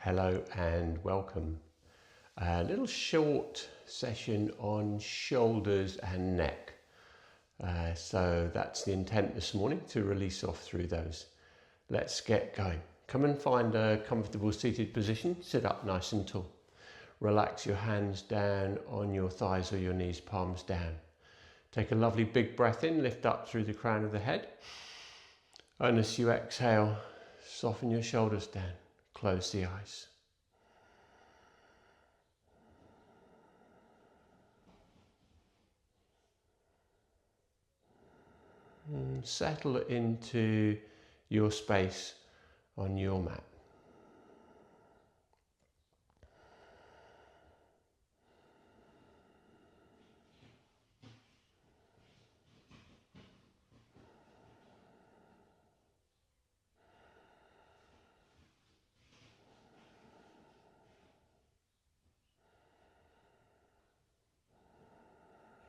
Hello and welcome. A little short session on shoulders and neck. So that's the intent this morning, to release off through those. Let's get going. Come and find a comfortable seated position. Sit up nice and tall. Relax your hands down on your thighs or your knees, palms down. Take a lovely big breath in, lift up through the crown of the head. And as you exhale, soften your shoulders down. Close the eyes. And settle into your space on your mat.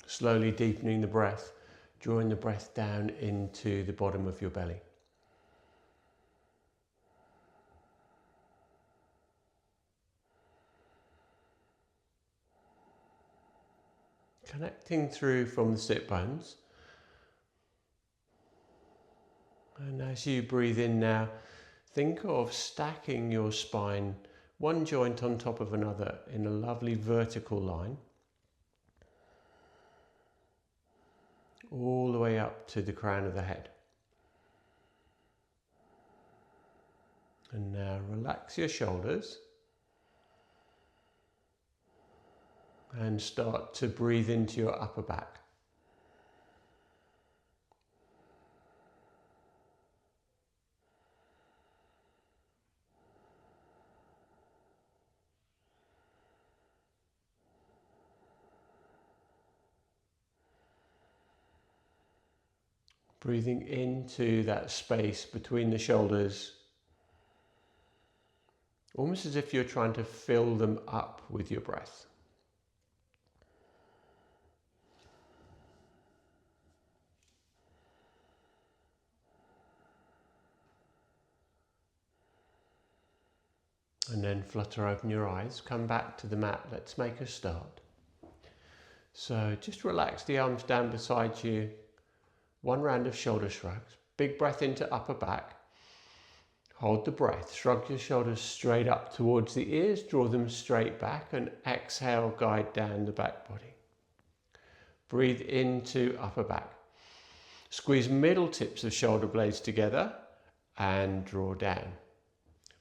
Slowly deepening the breath, drawing the breath down into the bottom of your belly. Connecting through from the sit bones. And as you breathe in now, think of stacking your spine, one joint on top of another in a lovely vertical line, all the way up to the crown of the head. And now relax your shoulders and start to breathe into your upper back. Breathing into that space between the shoulders, almost as if you're trying to fill them up with your breath. And then flutter open your eyes, come back to the mat. Let's make a start. So just relax the arms down beside you. One round of shoulder shrugs. Big breath into upper back. Hold the breath. Shrug your shoulders straight up towards the ears. Draw them straight back and exhale, guide down the back body. Breathe into upper back. Squeeze middle tips of shoulder blades together and draw down.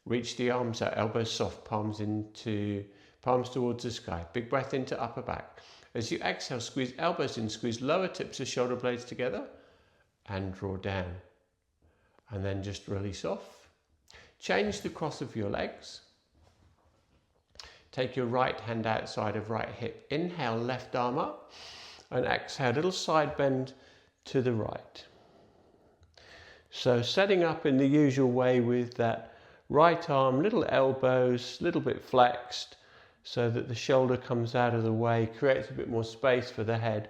Reach the arms out, elbows soft, palms towards the sky. Big breath into upper back. As you exhale, squeeze elbows in, squeeze lower tips of shoulder blades together and draw down. And then just release off. Change the cross of your legs. Take your right hand outside of right hip. Inhale, left arm up, and exhale, little side bend to the right. So setting up in the usual way with that right arm, little elbows, little bit flexed, so that the shoulder comes out of the way, creates a bit more space for the head.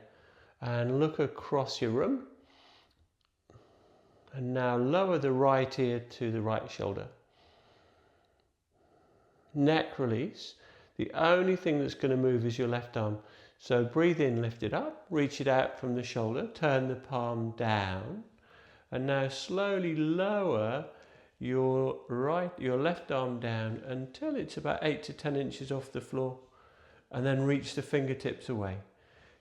And look across your room. And now lower the right ear to the right shoulder. Neck release. The only thing that's going to move is your left arm. So breathe in, lift it up, reach it out from the shoulder, turn the palm down. And now slowly lower your left arm down until it's about 8 to 10 inches off the floor, and then reach the fingertips away.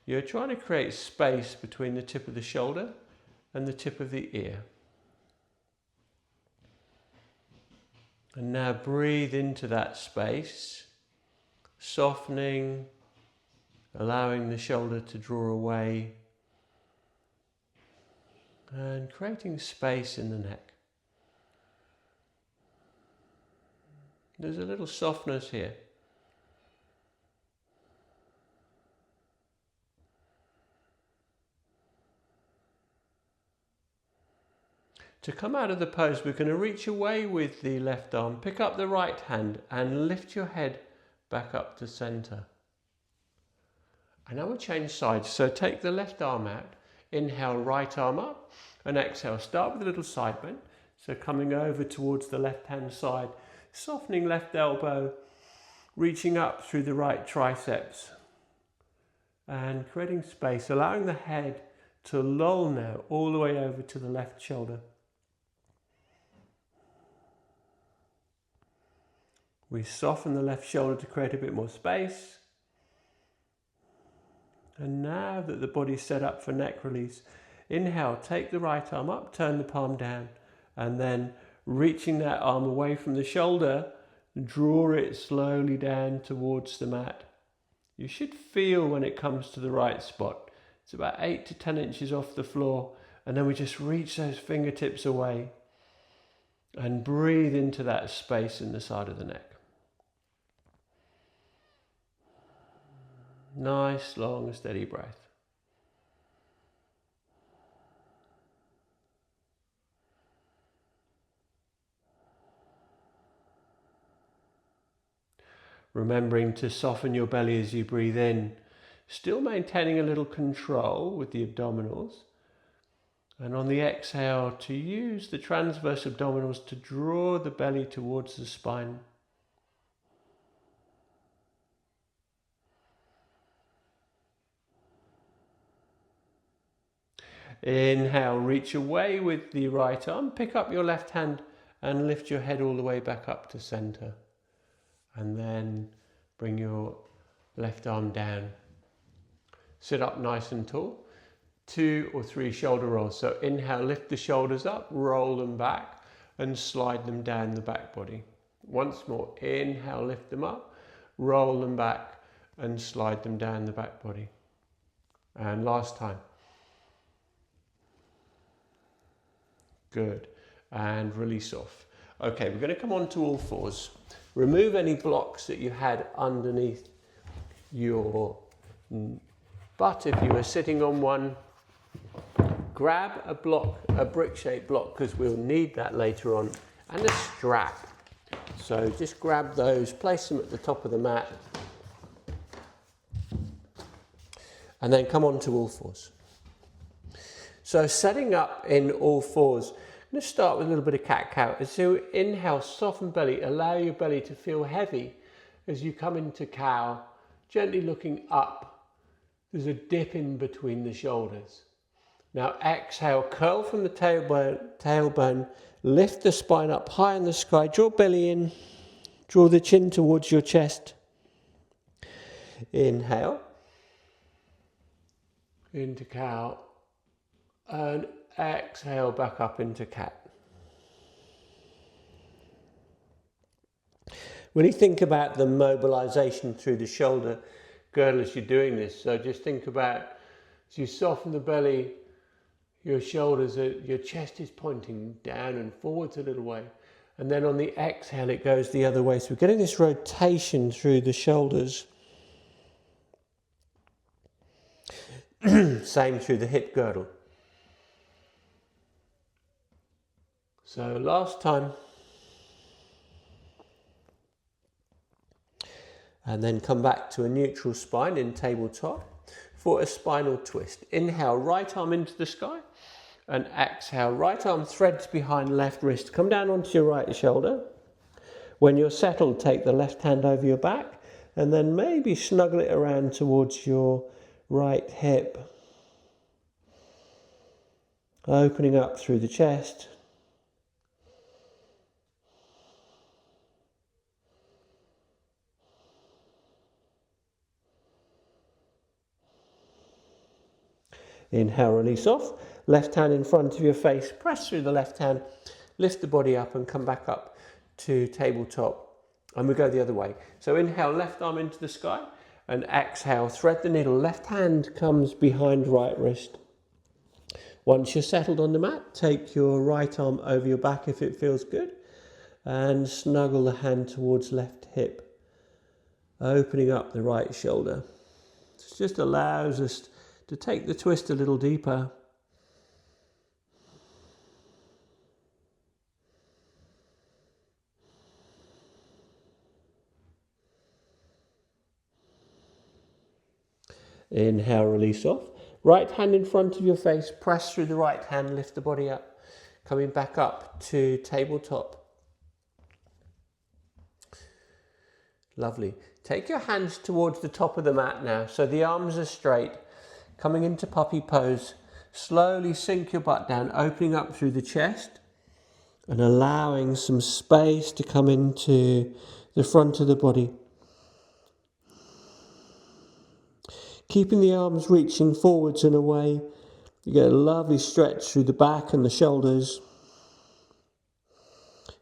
You're trying to create space between the tip of the shoulder and the tip of the ear. And now breathe into that space, softening, allowing the shoulder to draw away, and creating space in the neck. There's a little softness here. To come out of the pose, we're going to reach away with the left arm, pick up the right hand and lift your head back up to center. And now we'll change sides. So take the left arm out, inhale, right arm up, and exhale. Start with a little side bend. So coming over towards the left hand side, Softening left elbow, reaching up through the right triceps and creating space, allowing the head to loll now all the way over to the left shoulder. We soften the left shoulder to create a bit more space. And now that the body's set up for neck release, inhale, take the right arm up, turn the palm down, and then reaching that arm away from the shoulder, draw it slowly down towards the mat. You should feel when it comes to the right spot. It's about 8 to 10 inches off the floor, and then we just reach those fingertips away and breathe into that space in the side of the neck. Nice, long, steady breath. Remembering to soften your belly as you breathe in, still maintaining a little control with the abdominals. And on the exhale, to use the transverse abdominals to draw the belly towards the spine. Inhale, reach away with the right arm, pick up your left hand and lift your head all the way back up to center. And then bring your left arm down. Sit up nice and tall. 2 or 3 shoulder rolls. So inhale, lift the shoulders up, roll them back and slide them down the back body. Once more, inhale, lift them up, roll them back and slide them down the back body. And last time. Good. And release off. Okay, we're going to come on to all fours. Remove any blocks that you had underneath your butt. If you were sitting on one, grab a block, a brick-shaped block, because we'll need that later on, and a strap. So just grab those, place them at the top of the mat, and then come on to all fours. So setting up in all fours, I'm going to start with a little bit of cat-cow. As you inhale, soften belly, allow your belly to feel heavy as you come into cow, gently looking up. There's a dip in between the shoulders. Now exhale, curl from the tailbone, lift the spine up high in the sky, draw belly in, draw the chin towards your chest. Inhale, into cow, and exhale back up into cat. Really think about the mobilization through the shoulder girdle as you're doing this. So just think about, as you soften the belly, your shoulders, your chest is pointing down and forwards a little way. And then on the exhale, it goes the other way. So we're getting this rotation through the shoulders. Same through the hip girdle. So last time. And then come back to a neutral spine in tabletop for a spinal twist. Inhale, right arm into the sky. And exhale, right arm threads behind left wrist. Come down onto your right shoulder. When you're settled, take the left hand over your back. And then maybe snuggle it around towards your right hip. Opening up through the chest. Inhale, release off. Left hand in front of your face. Press through the left hand. Lift the body up and come back up to tabletop. And we go the other way. So inhale, left arm into the sky. And exhale, thread the needle. Left hand comes behind right wrist. Once you're settled on the mat, take your right arm over your back if it feels good. And snuggle the hand towards left hip. Opening up the right shoulder. This just allows us to take the twist a little deeper. Inhale, release off. Right hand in front of your face, press through the right hand, lift the body up. Coming back up to tabletop. Lovely. Take your hands towards the top of the mat now, so the arms are straight. Coming into puppy pose, slowly sink your butt down, opening up through the chest and allowing some space to come into the front of the body. Keeping the arms reaching forwards and away, you get a lovely stretch through the back and the shoulders.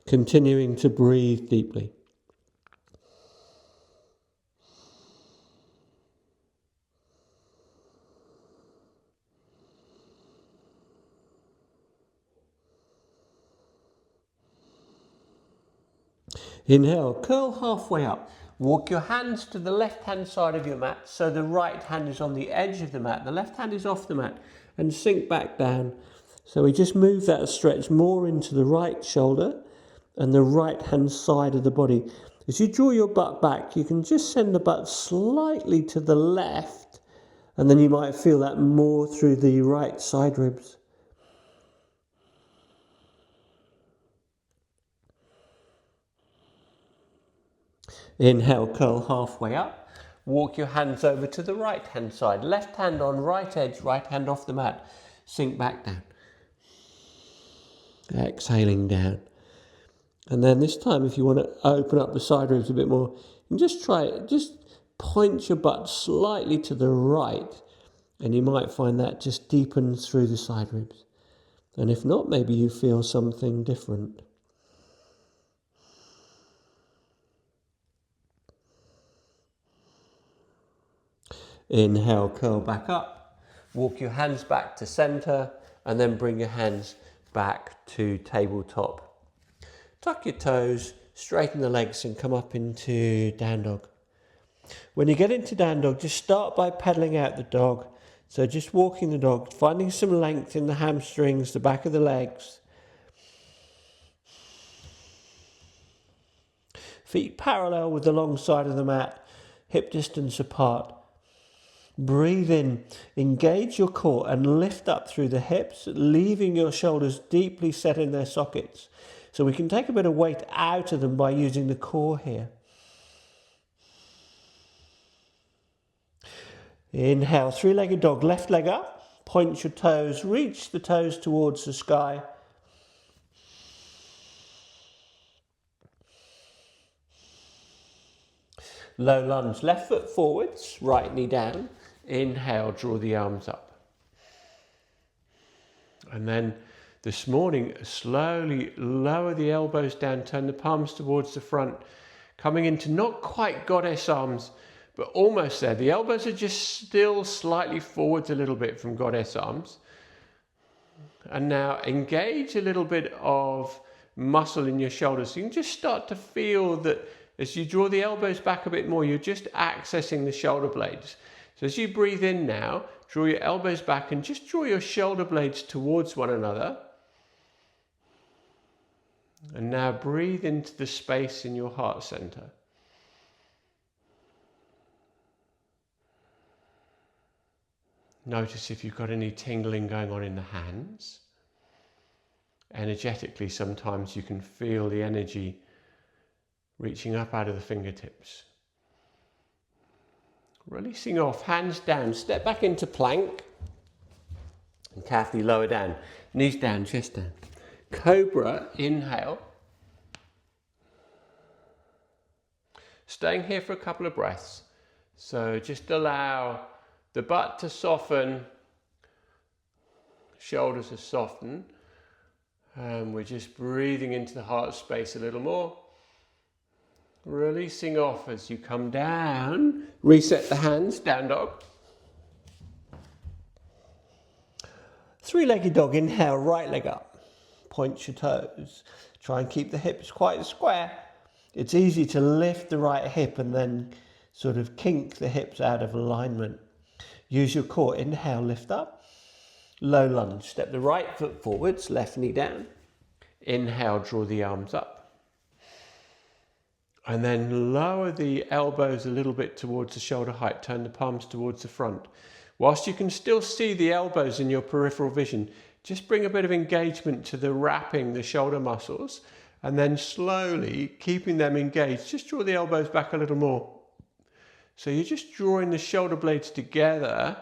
Continuing to breathe deeply. Inhale, curl halfway up. Walk your hands to the left-hand side of your mat, so the right hand is on the edge of the mat, the left hand is off the mat, and sink back down. So we just move that stretch more into the right shoulder and the right-hand side of the body. As you draw your butt back, you can just send the butt slightly to the left, and then you might feel that more through the right side ribs. Inhale, curl halfway up. Walk your hands over to the right hand side. Left hand on right edge, right hand off the mat. Sink back down. Exhaling down. And then this time, if you want to open up the side ribs a bit more, you can just try it. Just point your butt slightly to the right, and you might find that just deepens through the side ribs. And if not, maybe you feel something different. Inhale, curl back up. Walk your hands back to center, and then bring your hands back to tabletop. Tuck your toes, straighten the legs, and come up into down dog. When you get into down dog, just start by pedaling out the dog. So just walking the dog, finding some length in the hamstrings, the back of the legs. Feet parallel with the long side of the mat, hip distance apart. Breathe in, engage your core and lift up through the hips, leaving your shoulders deeply set in their sockets. So we can take a bit of weight out of them by using the core here. Inhale, three-legged dog, left leg up, point your toes, reach the toes towards the sky. Low lunge, left foot forwards, right knee down. Inhale, draw the arms up. And then this morning, slowly lower the elbows down, turn the palms towards the front, coming into not quite goddess arms, but almost there. The elbows are just still slightly forwards a little bit from goddess arms. And now engage a little bit of muscle in your shoulders. So you can just start to feel that as you draw the elbows back a bit more, you're just accessing the shoulder blades. So as you breathe in now, draw your elbows back and just draw your shoulder blades towards one another. And now breathe into the space in your heart center. Notice if you've got any tingling going on in the hands. Energetically, sometimes you can feel the energy reaching up out of the fingertips. Releasing off, hands down, step back into plank. And carefully lower down, knees down, chest down. Cobra, inhale. Staying here for a couple of breaths. So just allow the butt to soften, shoulders to soften. And we're just breathing into the heart space a little more. Releasing off as you come down. Reset the hands, down dog. Three-legged dog, inhale, right leg up. Point your toes. Try and keep the hips quite square. It's easy to lift the right hip and then sort of kink the hips out of alignment. Use your core. Inhale, lift up. Low lunge. Step the right foot forwards, left knee down. Inhale, draw the arms up. And then lower the elbows a little bit towards the shoulder height. Turn the palms towards the front. Whilst you can still see the elbows in your peripheral vision, just bring a bit of engagement to the wrapping, the shoulder muscles, And then slowly, keeping them engaged, just draw the elbows back a little more. So you're just drawing the shoulder blades together.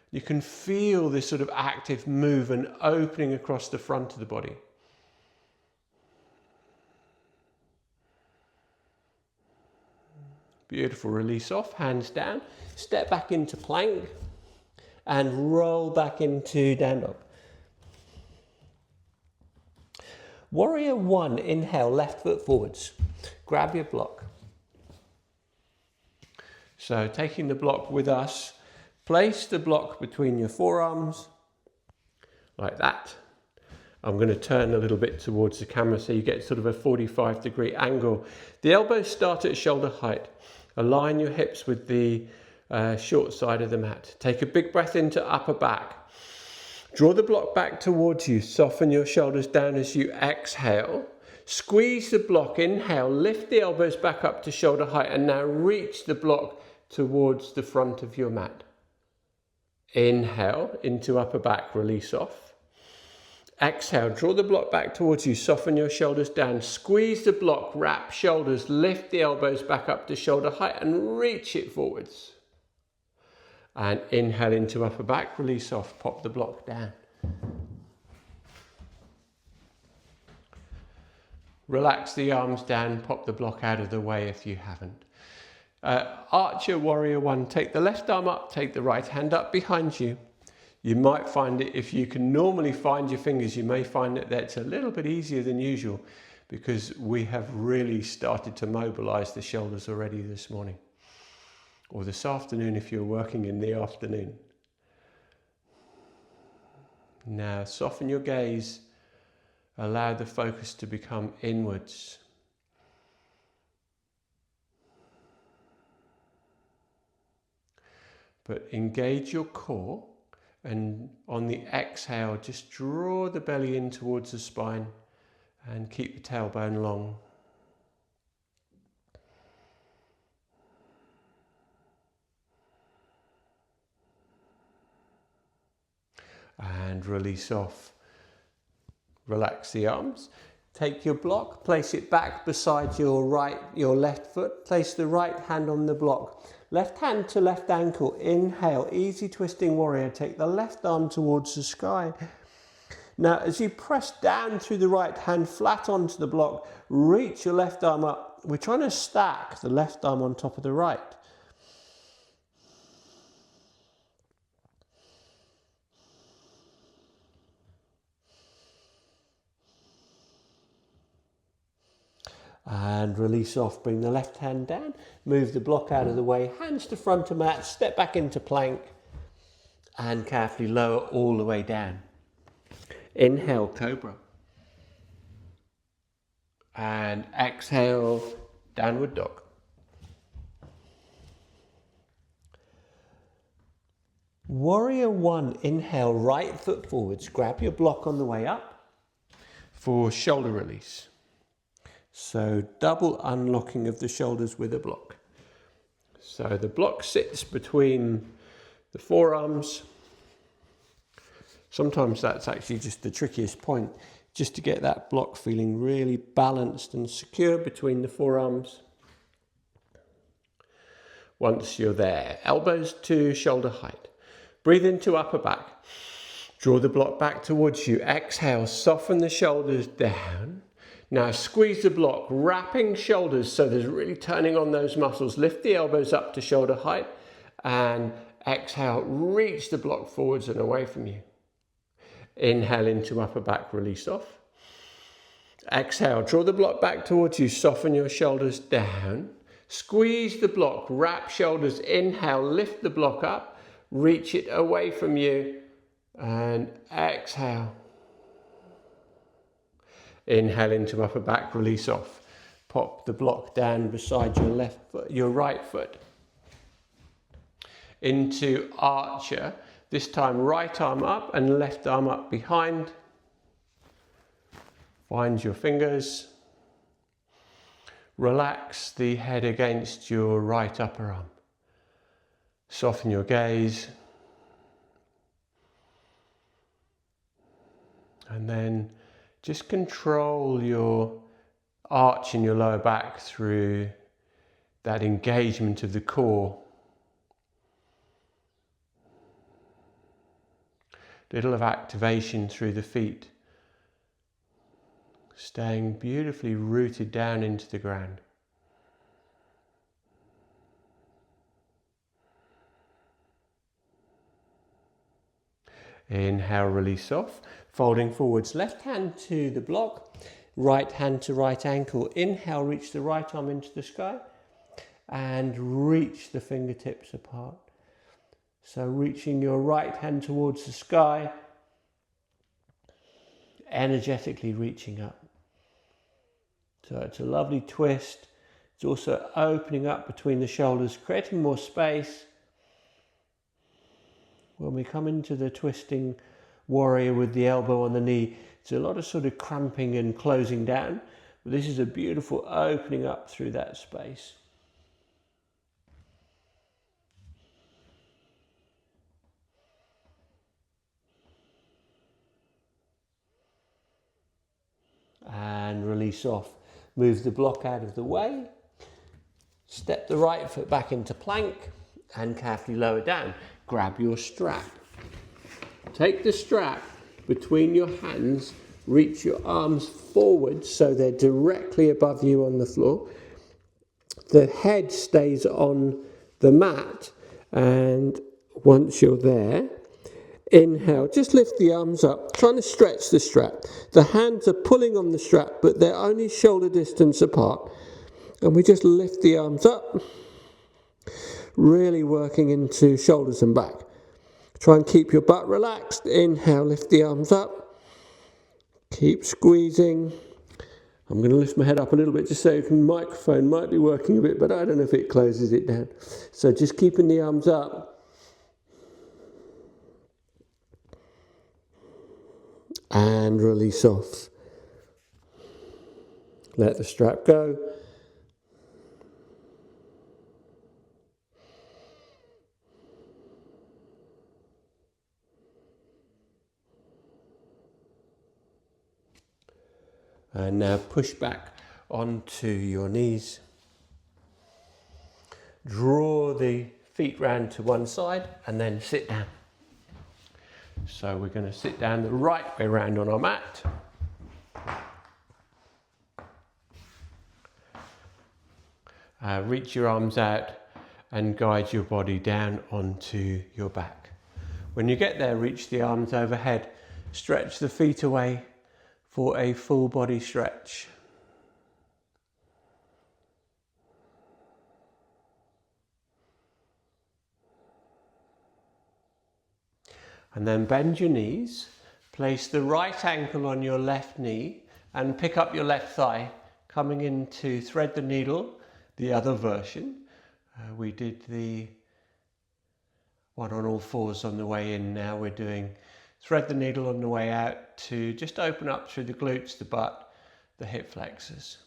You can feel this sort of active movement opening across the front of the body. Beautiful. Release off, hands down, step back into plank and roll back into down dog. Warrior one, inhale, left foot forwards. Grab your block. So taking the block with us, place the block between your forearms, like that. I'm going to turn a little bit towards the camera so you get sort of a 45-degree angle. The elbows start at shoulder height. Align your hips with the short side of the mat. Take a big breath into upper back. Draw the block back towards you. Soften your shoulders down as you exhale. Squeeze the block. Inhale. Lift the elbows back up to shoulder height and now reach the block towards the front of your mat. Inhale into upper back. Release off. Exhale. Draw the block back towards you. Soften your shoulders down. Squeeze the block. Wrap shoulders. Lift the elbows back up to shoulder height and reach it forwards. And inhale into upper back, release off, pop the block down. Relax the arms down, pop the block out of the way if you haven't. Archer, warrior one, take the left arm up, take the right hand up behind you. You might find it, if you can normally find your fingers, you may find that that's a little bit easier than usual because we have really started to mobilize the shoulders already this morning. Or this afternoon if you're working in the afternoon. Now soften your gaze, allow the focus to become inwards. But engage your core and on the exhale just draw the belly in towards the spine and keep the tailbone long. And release off. Relax the arms. Take your block, place it back beside your left foot. Place the right hand on the block. Left hand to left ankle. Inhale, easy twisting warrior. Take the left arm towards the sky. Now, as you press down through the right hand flat onto the block, reach your left arm up. We're trying to stack the left arm on top of the right. And release off, bring the left hand down, move the block out of the way, hands to front of mat, step back into plank and carefully lower all the way down. Inhale, cobra. And exhale, downward dog. Warrior one, inhale, right foot forwards, grab your block on the way up for shoulder release. So double unlocking of the shoulders with a block. So the block sits between the forearms. Sometimes that's actually just the trickiest point, just to get that block feeling really balanced and secure between the forearms. Once you're there, elbows to shoulder height. Breathe into upper back. Draw the block back towards you. Exhale, soften the shoulders down. Now squeeze the block, wrapping shoulders so there's really turning on those muscles. Lift the elbows up to shoulder height and exhale, reach the block forwards and away from you. Inhale into upper back, release off. Exhale, draw the block back towards you, soften your shoulders down. Squeeze the block, wrap shoulders, inhale, lift the block up, reach it away from you and exhale. Inhale into upper back, release off. Pop the block down beside your left foot, your right foot. Into archer. This time right arm up and left arm up behind. Find your fingers. Relax the head against your right upper arm. Soften your gaze. And then just control your arch in your lower back through that engagement of the core. Little of activation through the feet, staying beautifully rooted down into the ground. Inhale, release off, folding forwards, left hand to the block, right hand to right ankle. Inhale, reach the right arm into the sky and reach the fingertips apart. So reaching your right hand towards the sky, energetically reaching up. So it's a lovely twist. It's also opening up between the shoulders, creating more space. When we come into the twisting warrior with the elbow on the knee, it's a lot of sort of cramping and closing down. But this is a beautiful opening up through that space. And release off. Move the block out of the way. Step the right foot back into plank and carefully lower down. Grab your strap. Take the strap between your hands, reach your arms forward so they're directly above you on the floor. The head stays on the mat, and once you're there, inhale, just lift the arms up, trying to stretch the strap. The hands are pulling on the strap, but they're only shoulder distance apart. And we just lift the arms up, really working into shoulders and back. Try and keep your butt relaxed. Inhale, lift the arms up. Keep squeezing. I'm going to lift my head up a little bit just so the microphone might be working a bit, but I don't know if it closes it down. So just keeping the arms up. And release off. Let the strap go. And now push back onto your knees. Draw the feet round to one side and then sit down. So we're going to sit down the right way round on our mat. Reach your arms out and guide your body down onto your back. When you get there, reach the arms overhead. Stretch the feet away for a full body stretch. And then bend your knees, place the right ankle on your left knee and pick up your left thigh, coming into thread the needle, the other version. We did the one on all fours on the way in. Now we're doing thread the needle on the way out to just open up through the glutes, the butt, the hip flexors.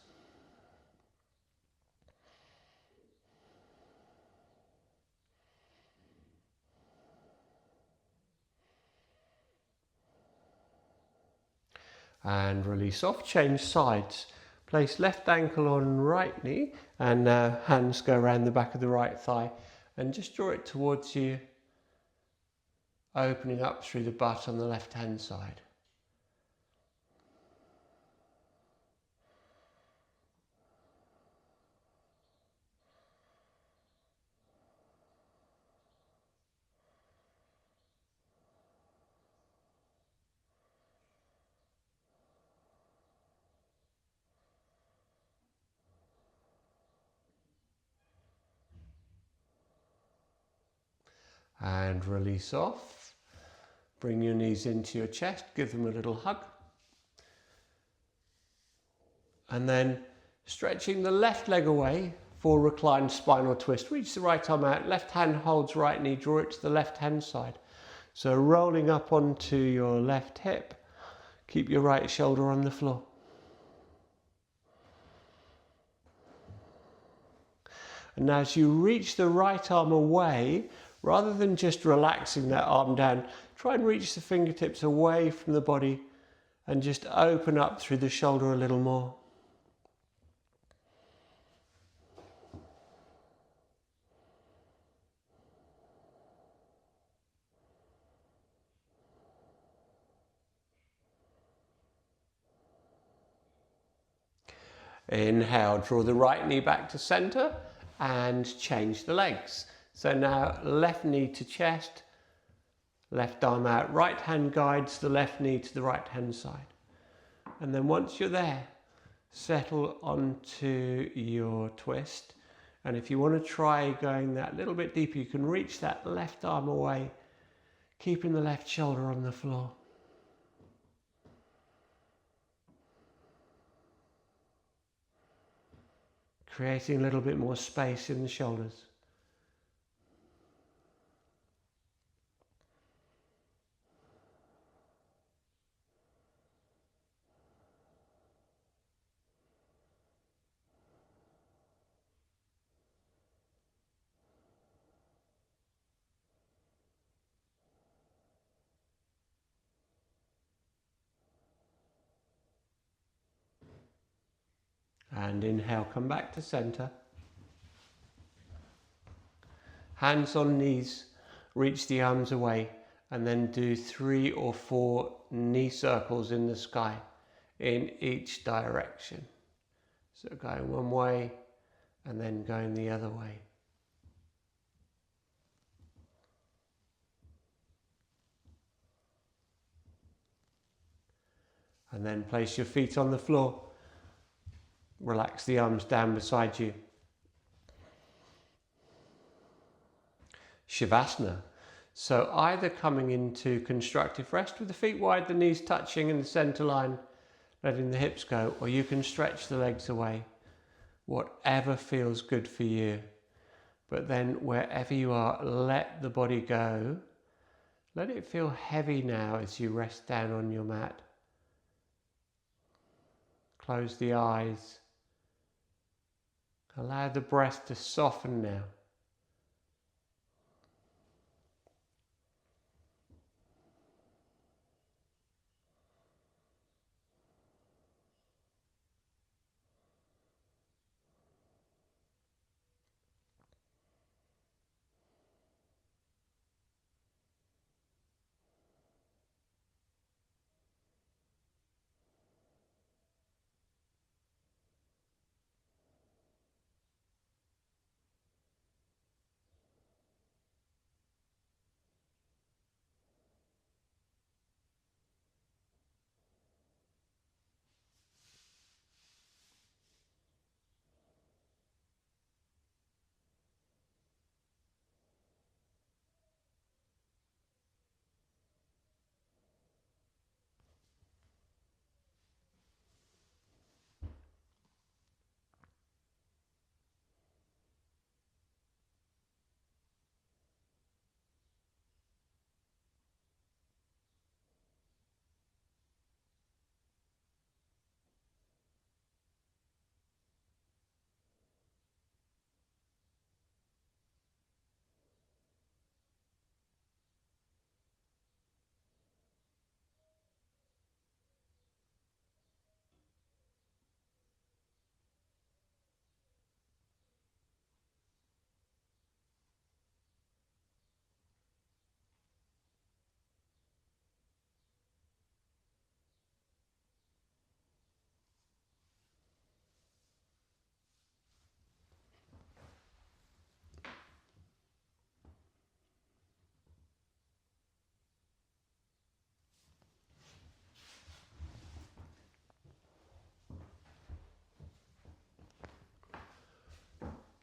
And release off, change sides. Place left ankle on right knee and hands go around the back of the right thigh and just draw it towards you, opening up through the butt on the left hand side. And release off. Bring your knees into your chest, give them a little hug. And then stretching the left leg away for reclined spinal twist. Reach the right arm out, left hand holds right knee, draw it to the left hand side. So rolling up onto your left hip, keep your right shoulder on the floor. And as you reach the right arm away, rather than just relaxing that arm down, try and reach the fingertips away from the body and just open up through the shoulder a little more. Inhale, draw the right knee back to center and change the legs. So now left knee to chest, left arm out, right hand guides the left knee to the right hand side. And then once you're there, settle onto your twist. And if you want to try going that little bit deeper, you can reach that left arm away, keeping the left shoulder on the floor. Creating a little bit more space in the shoulders. And inhale, come back to center. Hands on knees, reach the arms away, and then do 3 or 4 knee circles in the sky in each direction. So going one way and then going the other way. And then place your feet on the floor. Relax the arms down beside you. Shavasana. So either coming into constructive rest with the feet wide, the knees touching in the center line, letting the hips go, or you can stretch the legs away. Whatever feels good for you. But then wherever you are, let the body go. Let it feel heavy now as you rest down on your mat. Close the eyes. Allow the breath to soften now.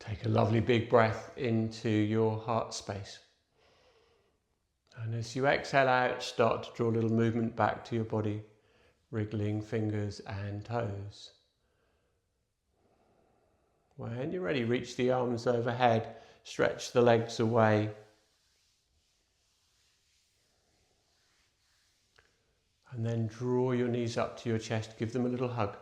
Take a lovely big breath into your heart space. And as you exhale out, start to draw a little movement back to your body, wriggling fingers and toes. When you're ready, reach the arms overhead, stretch the legs away. And then draw your knees up to your chest, give them a little hug.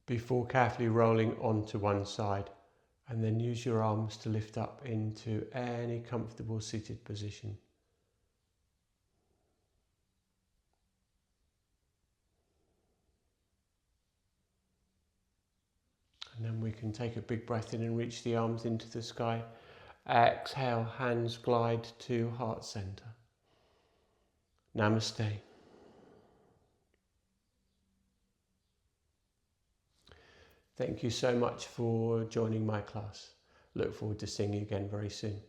Before carefully rolling onto one side, and then use your arms to lift up into any comfortable seated position. And then we can take a big breath in and reach the arms into the sky. Exhale, hands glide to heart center. Namaste. Thank you so much for joining my class. Look forward to seeing you again very soon.